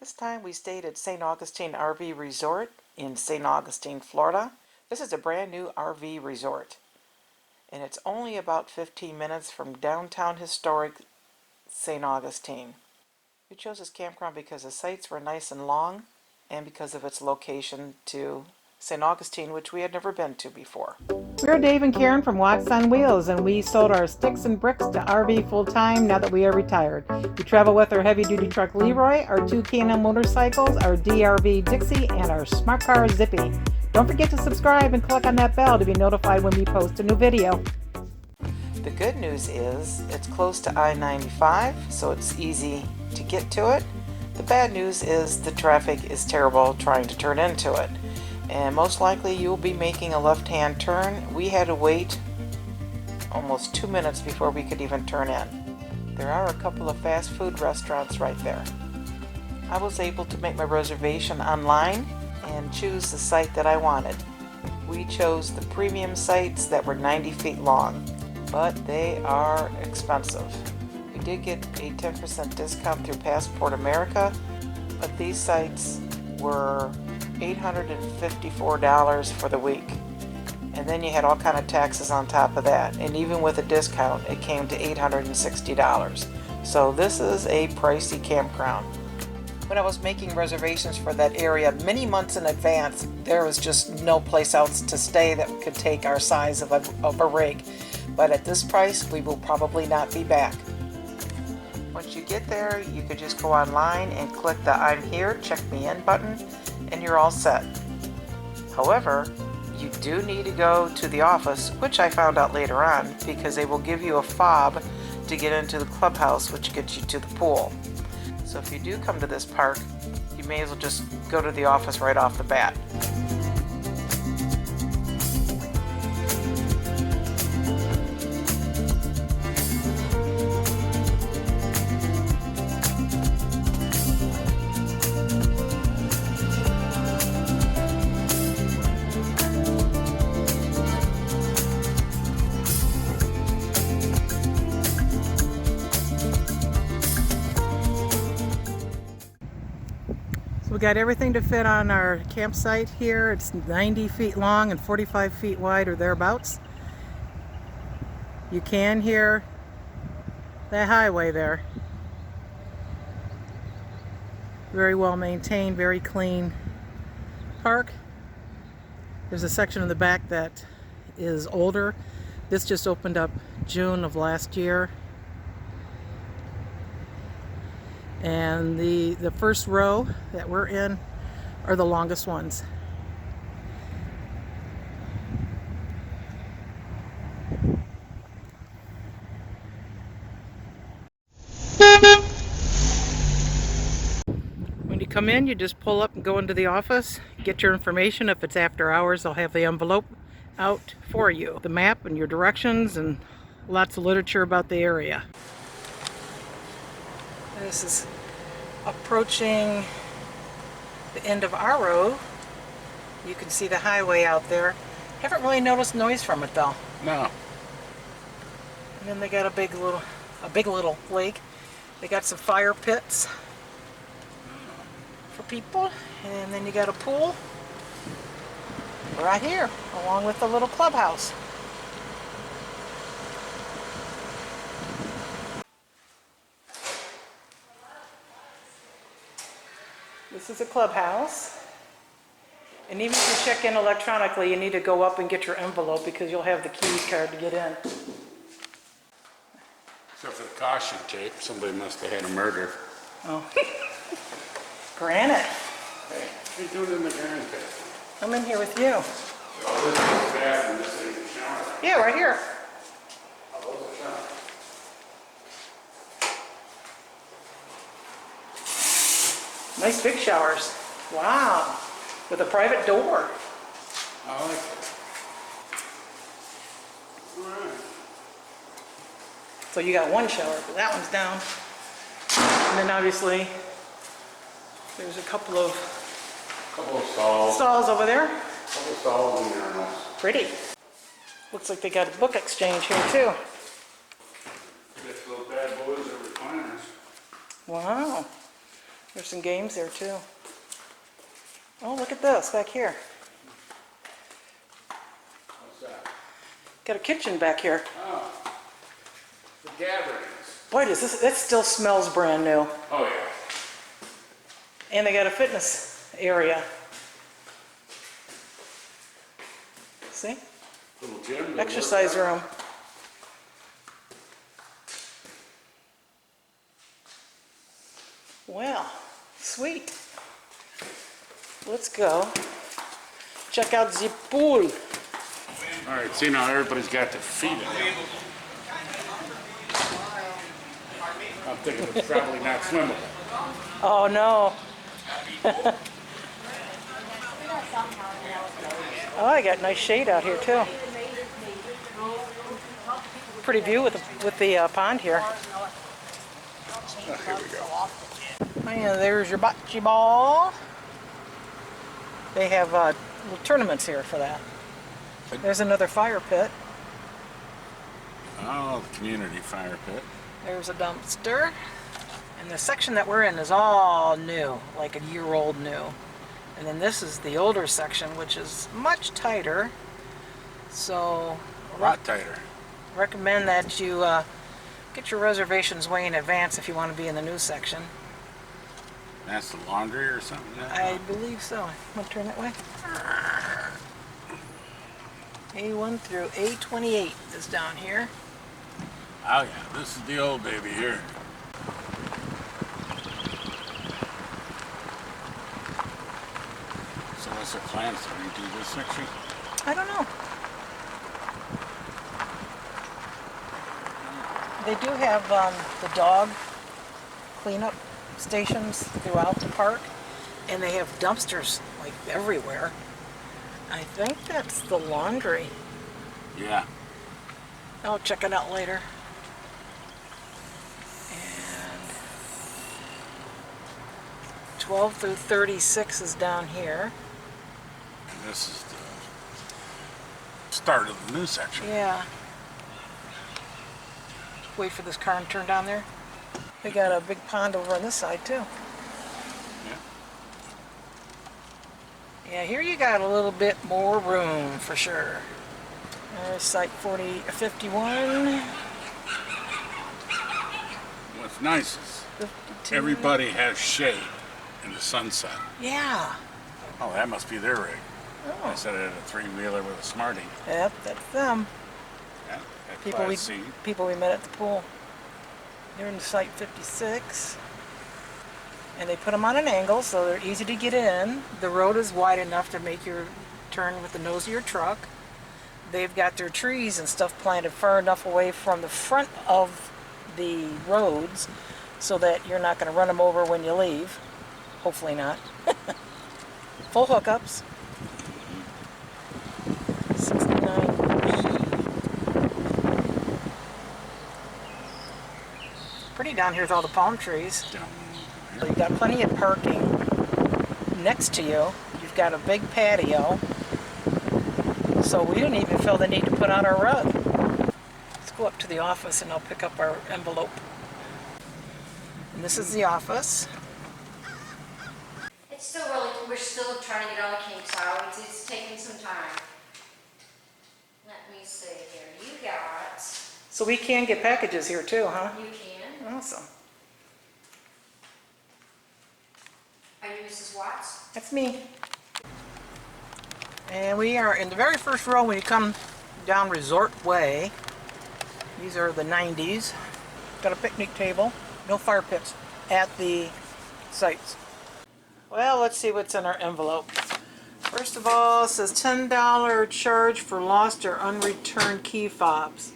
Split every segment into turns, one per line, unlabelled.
This time we stayed at St. Augustine RV Resort in St. Augustine, Florida. This is a brand new RV resort, and it's only about 15 minutes from downtown historic St. Augustine. We chose this campground because the sites were nice and long, and because of its location to St. Augustine, which we had never been to before.
We're Dave and Karen from Wax on Wheels, and we sold our sticks and bricks to RV full-time now that we are retired. We travel with our heavy-duty truck Leroy, our two Can-Am motorcycles, our DRV Dixie, and our smart car Zippy. Don't forget to subscribe and click on that bell to be notified when we post a new video.
The good news is it's close to I-95, so it's easy to get to it. The bad news is the traffic is terrible trying to turn into it. And most likely you'll be making a left-hand turn. We had to wait almost 2 minutes before we could even turn in. There are a couple of fast food restaurants right there. I was able to make my reservation online and choose the site that I wanted. We chose the premium sites that were 90 feet long, but they are expensive. We did get a 10% discount through Passport America, but these sites were $854 for the week, and then you had all kind of taxes on top of that, and even with a discount it came to $860. So this is a pricey campground. When I was making reservations for that area many months in advance, there was just no place else to stay that could take our size of a rig, but at this price we will probably not be back. Once you get there, you could just go online and click the I'm here, check me in button, and you're all set. However, you do need to go to the office, which I found out later on, because they will give you a fob to get into the clubhouse, which gets you to the pool. So if you do come to this park, you may as well just go to the office right off the bat.
We got everything to fit on our campsite here. It's 90 feet long and 45 feet wide or thereabouts. You can hear that highway there. Very well maintained, very clean park. There's a section in the back that is older. This just opened up June of last year. And the first row that we're in are the longest ones. When you come in, you just pull up and go into the office, get your information. If it's after hours, they'll have the envelope out for you. The map and your directions and lots of literature about the area. This is approaching the end of our road. You can see the highway out there. Haven't really noticed noise from it though.
No.
And then they got a big little lake. They got some fire pits for people, and then you got a pool right here, along with the little clubhouse. This is a clubhouse, and even if you check in electronically, you need to go up and get your envelope because you'll have the key card to get in.
Except for the caution tape, somebody must have had a murder.
Oh. Granite.
Hey, what are you doing in the granite pit?
I'm in here with you.
Oh, this is the bathroom, this is the shower.
Yeah, right here.
Oh, those are shower.
Nice big showers. Wow. With a private door.
I like it. All right.
So you got one shower, but that one's down. And then obviously there's a couple of stalls over there.
Couple of stalls and urinals.
Pretty. Looks like they got a book exchange here too.
Those bad boys are recliners.
Wow. There's some games there too. Oh, look at this back here.
What's that?
Got a kitchen back here.
Oh, the gatherings.
Boy, that still smells brand new.
Oh, yeah.
And they got a fitness area. See?
Little gym. little
Exercise
workout.
room. Well, sweet. Let's go check out the pool.
All right, see now everybody's got their feet in it. I'm thinking it's probably not swimmable.
Oh no. Oh, I got nice shade out here too. Pretty view with the pond here.
Oh, here we go.
And there's your bocce ball. They have little tournaments here for that. There's another fire pit.
Oh, the community fire pit.
There's a dumpster. And the section that we're in is all new, like a year-old new. And then this is the older section, which is much tighter. So,
A lot tighter.
recommend that you get your reservations way in advance if you want to be in the new section.
That's the laundry or something?
I believe so. Want to turn that way? A1 through A28 is down here.
Oh, yeah, this is the old baby here. So what's their plans to redo this section?
I don't know. They do have the dog cleanup stations throughout the park, and they have dumpsters like everywhere. I think that's the laundry.
Yeah.
I'll check it out later. And 12 through 36 is down here.
And this is the start of the new section.
Yeah. Wait for this car and turn down there. We got a big pond over on this side too.
Yeah.
Yeah, here you got a little bit more room for sure. There's site 51.
What's nice is
52.
everybody has shade in the sunset.
Yeah.
Oh, that must be their rig. I
Oh.
said it had a three-wheeler with a Smartie.
Yep, that's them.
Yeah, that
People we
Class C.
met at the pool. They're in site 56. And they put them on an angle so they're easy to get in. The road is wide enough to make your turn with the nose of your truck. They've got their trees and stuff planted far enough away from the front of the roads so that you're not going to run them over when you leave. Hopefully not. Full hookups. 69B. Pretty down here with all the palm trees.
Down
So you've got plenty of parking next to you. You've got a big patio. So we didn't even feel the need to put out our rug. Let's go up to the office and I'll pick up our envelope. And this is the office.
It's still really, we're still trying to get on the king size. It's taking some time. Let me see here. You got,
So we can get packages here too, huh?
you can.
Awesome.
Are you Mrs. Watts?
That's me. And we are in the very first row when you come down Resort Way. These are the 90s. Got a picnic table. No fire pits at the sites. Well, let's see what's in our envelope. First of all, it says $10 charge for lost or unreturned key fobs.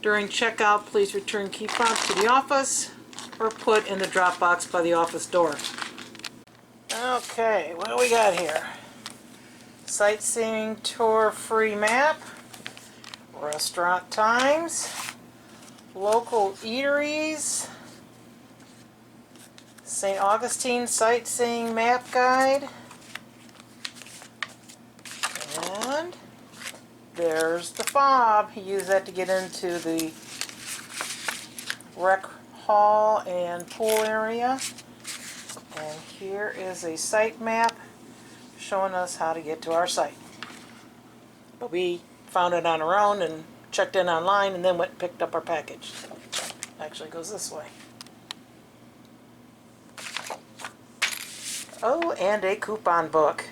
During checkout, please return key fobs to the office or put in the drop box by the office door. Okay, what do we got here? Sightseeing tour free map, restaurant times, local eateries, St. Augustine sightseeing map guide, and there's the fob. He used that to get into the rec hall and pool area.
And here is a site map showing us how to get to our site. But we found it on our own and checked in online and then went and picked up our package. Actually, it goes this way. Oh, and a coupon book.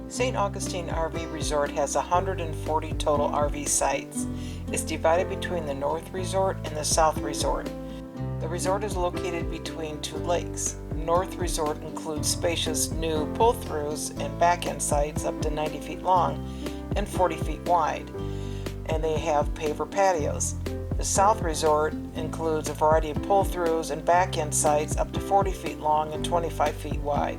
St. Augustine RV Resort has 140 total RV sites. It's divided between the North Resort and the South Resort. The resort is located between two lakes. North Resort includes spacious new pull-throughs and back-end sites up to 90 feet long and 40 feet wide, and they have paver patios. The South Resort includes a variety of pull-throughs and back-end sites up to 40 feet long and 25 feet wide.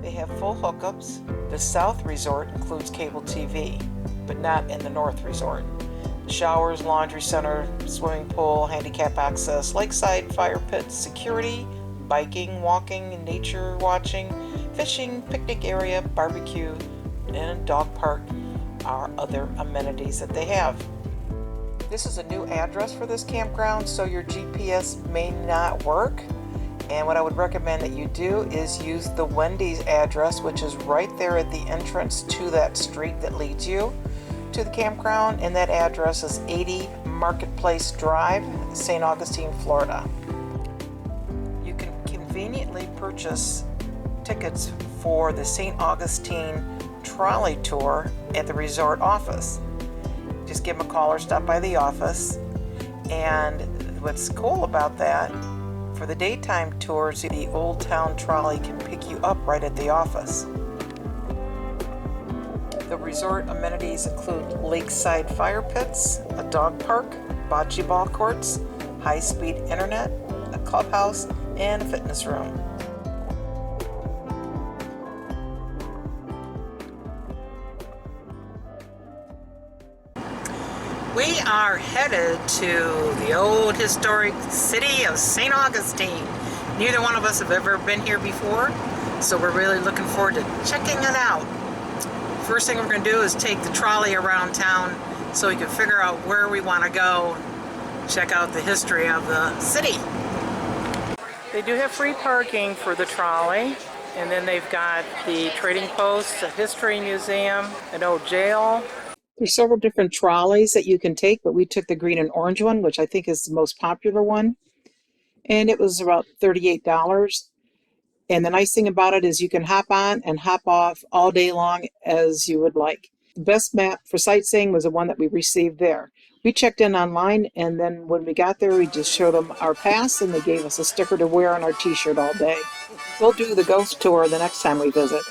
They have full hookups. The South Resort includes cable TV, but not in the North Resort. Showers, laundry center, swimming pool, handicap access, lakeside fire pits, security, biking, walking, nature watching, fishing, picnic area, barbecue, and dog park are other amenities that they have. This is a new address for this campground, so your GPS may not work. And what I would recommend that you do is use the Wendy's address, which is right there at the entrance to that street that leads you to the campground, and that address is 80 Marketplace Drive, St. Augustine, Florida. You can conveniently purchase tickets for the St. Augustine trolley tour at the resort office. Just give them a call or stop by the office. And what's cool about that, for the daytime tours, the Old Town trolley can pick you up right at the office. The resort amenities include lakeside fire pits, a dog park, bocce ball courts, high-speed internet, a clubhouse, and a fitness room. We are headed to the old historic city of St. Augustine. Neither one of us have ever been here before, so we're really looking forward to checking it out. First thing we're going to do is take the trolley around town so we can figure out where we want to go, check out the history of the city. They do have free parking for the trolley, and then they've got the trading post, a history museum, an old jail. There's several different trolleys that you can take, but we took the green and orange one, which I think is the most popular one, and it was about $38. And the nice thing about it is you can hop on and hop off all day long as you would like. The best map for sightseeing was the one that we received there. We checked in online, and then when we got there, we just showed them our pass, and they gave us a sticker to wear on our t-shirt all day. We'll do the ghost tour the next time we visit.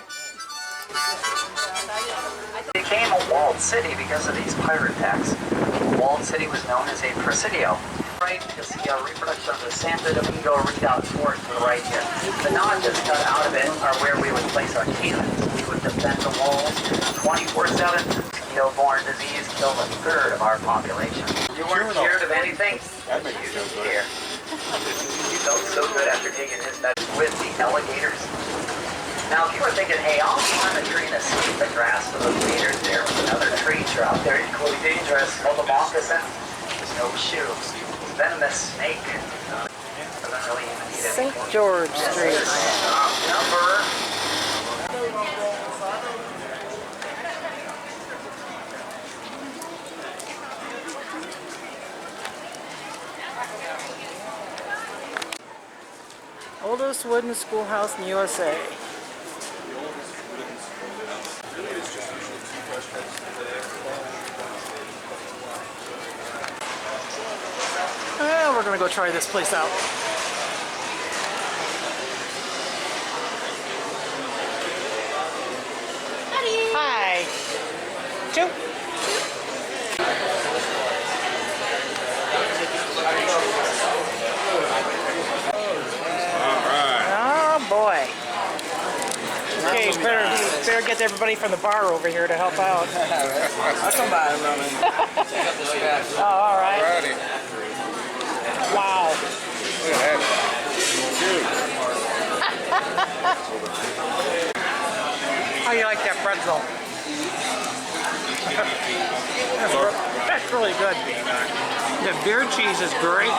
It became a walled city because of these pirate attacks. The walled city was known as a Presidio. Right, you see a reproduction of the Santo Domingo redoubt fort to the right here. The notches cut out of it are where we would place our cannons. We would defend the walls 24/7. Mosquito-borne disease killed 1/3 of our population. You weren't scared of anything? You didn't care. You felt so good after taking his med with the alligators. Now, if you were thinking, hey, I'll climb a tree and escape the grasp of those gators, there was another creature out there equally dangerous called the moccasin. No shoes. Venomous snake. Doesn't really even need
St. George Street.
Number.
Oldest wooden schoolhouse in USA. We're gonna go try this place out. Hi. Joe. Oh boy. Okay, better get everybody from the bar over here to help out.
I'll come by in a moment.
Oh, all right.
Alrighty.
Wow.
Look at that.
How you like that pretzel? That's really good. The beer cheese is great.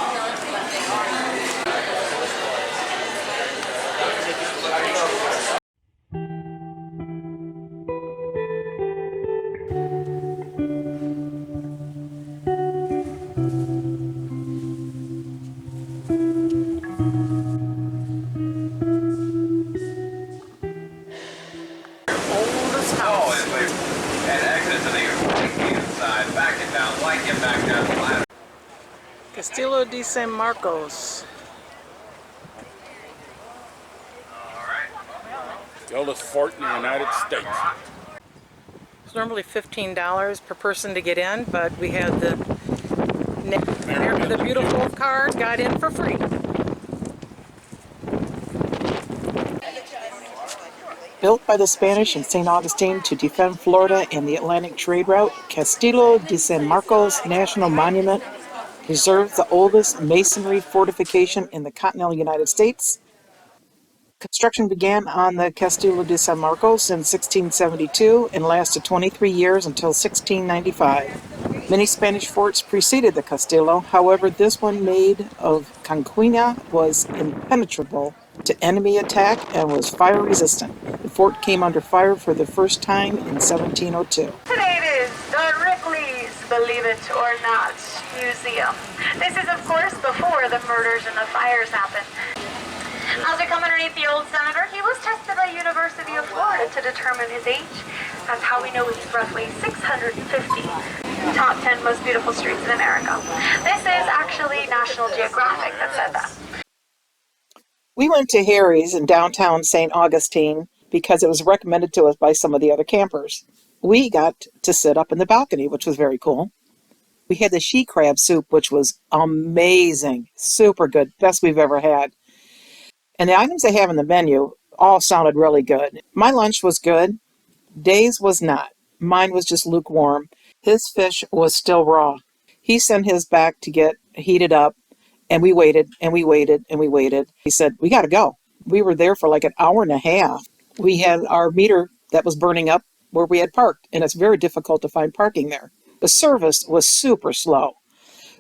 Castillo de San Marcos.
The oldest fort in the United States.
It's normally $15 per person to get in, but we had the America the Beautiful card, got in for free. Built by the Spanish in St. Augustine to defend Florida and the Atlantic trade route, Castillo de San Marcos National Monument preserves the oldest masonry fortification in the continental United States. Construction began on the Castillo de San Marcos in 1672 and lasted 23 years until 1695. Many Spanish forts preceded the Castillo, however, this one made of canquina was impenetrable to enemy attack and was fire resistant. The fort came under fire for the first time in 1702.
Today it is the Ripley's Believe It or Not Museum. This is, of course, before the murders and the fires happened. As we come underneath the old senator, he was tested by University of Florida to determine his age. That's how we know he's roughly 650. Top 10 most beautiful streets in America. This is actually National Geographic that said that.
We went to Harry's in downtown St. Augustine because it was recommended to us by some of the other campers. We got to sit up in the balcony, which was very cool. We had the she crab soup, which was amazing, super good, best we've ever had. And the items they have in the menu all sounded really good. My lunch was good. Dave's was not. Mine was just lukewarm. His fish was still raw. He sent his back to get heated up, and we waited, and we waited, and we waited. He said, we got to go. We were there for like an hour and a half. We had our meter that was burning up where we had parked, and it's very difficult to find parking there. The service was super slow.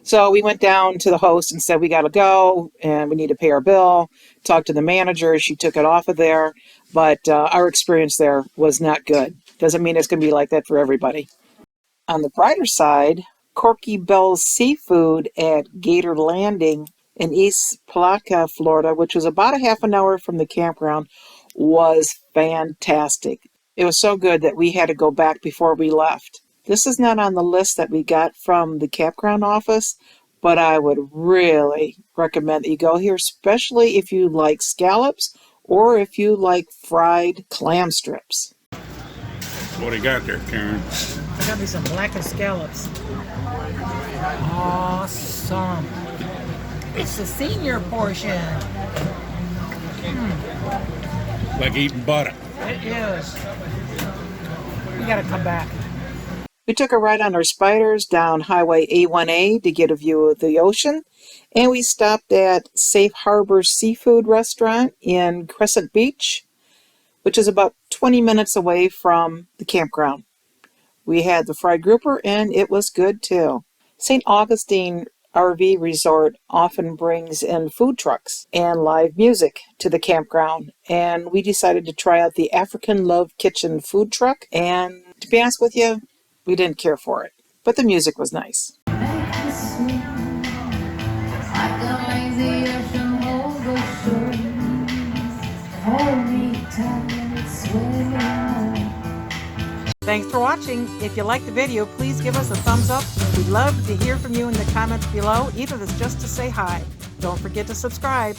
So we went down to the host and said, we got to go and we need to pay our bill. Talked to the manager. She took it off of there. But our experience there was not good. Doesn't mean it's going to be like that for everybody. On the brighter side, Corky Bell's Seafood at Gator Landing in East Palatka, Florida, which was about a half an hour from the campground, was fantastic. It was so good that we had to go back before we left. This is not on the list that we got from the campground office, but I would really recommend that you go here, especially if you like scallops or if you like fried clam strips.
What do you got there, Karen?
I got me some blackened scallops. Awesome. It's the senior portion.
Like eating butter.
It is. We gotta come back. We took a ride on our spiders down Highway A1A to get a view of the ocean, and we stopped at Safe Harbor Seafood Restaurant in Crescent Beach, which is about 20 minutes away from the campground. We had the fried grouper, and it was good too. St. Augustine RV Resort often brings in food trucks and live music to the campground, and we decided to try out the African Love Kitchen food truck, and to be honest with you, we didn't care for it, but the music was nice. Thanks for watching. If you liked the video, please give us a thumbs up. We'd love to hear from you in the comments below, even if it's just to say hi. Don't forget to subscribe.